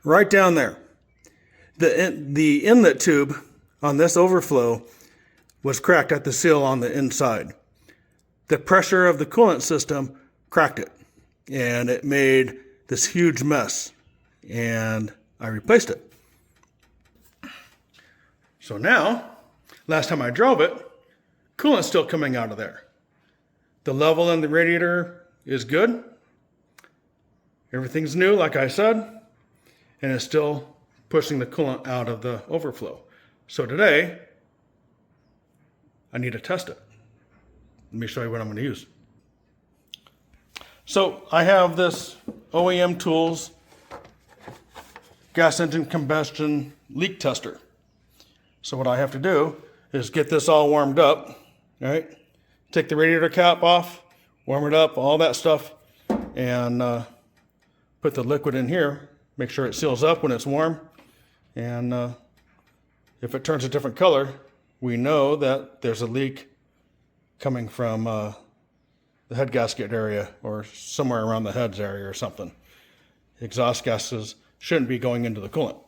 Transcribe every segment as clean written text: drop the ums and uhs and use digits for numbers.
right down there. The inlet tube on this overflow was cracked at the seal on the inside. The pressure of the coolant system cracked it, and it made this huge mess, and I replaced it. So now, last time I drove it, coolant's still coming out of there. The level in the radiator is good. Everything's new, like I said, and it's still pushing the coolant out of the overflow. So today, I need to test it. Let me show you what I'm going to use. So I have this OEM Tools gas engine combustion leak tester. So what I have to do is get this all warmed up, all right? Take the radiator cap off, warm it up, all that stuff, and put the liquid in here. Make sure it seals up when it's warm. And if it turns a different color, we know that there's a leak coming from the head gasket area or somewhere around the heads area or something. Exhaust gases shouldn't be going into the coolant.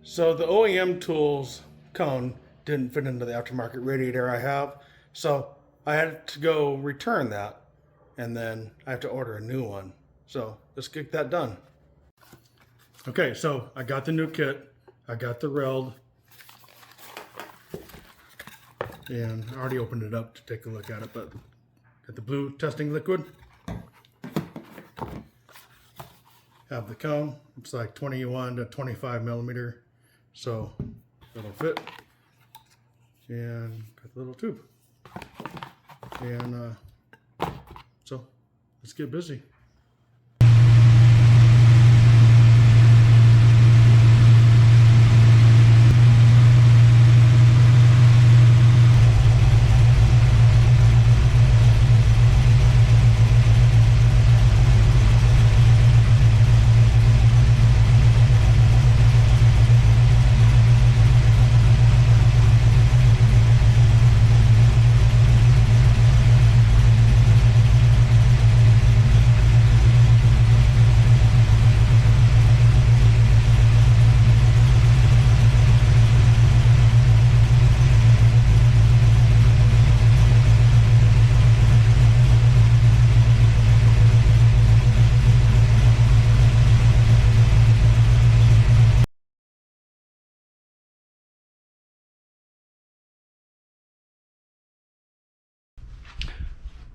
So the OEM Tools cone didn't fit into the aftermarket radiator I have, so I had to go return that, and then I have to order a new one. So let's get that done. Okay, so I got the new kit, I got the rail, and I already opened it up to take a look at it, but got the blue testing liquid. Have the cone, it's like 21 to 25 millimeter. So it'll fit, and got the little tube, and so let's get busy.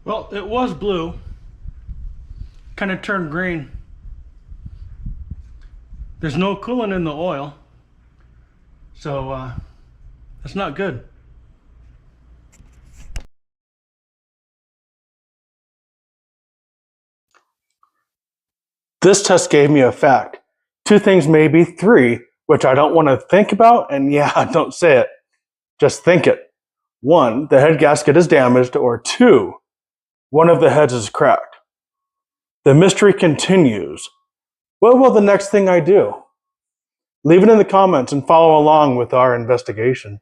Well, it was blue. Kind of turned green. There's no coolant in the oil. So that's not good. This test gave me a fact. 2 things, maybe 3, which I don't want to think about, and yeah, don't say it. Just think it. 1, the head gasket is damaged, or 2, one of the heads is cracked. The mystery continues. What will the next thing I do? Leave it in the comments and follow along with our investigation.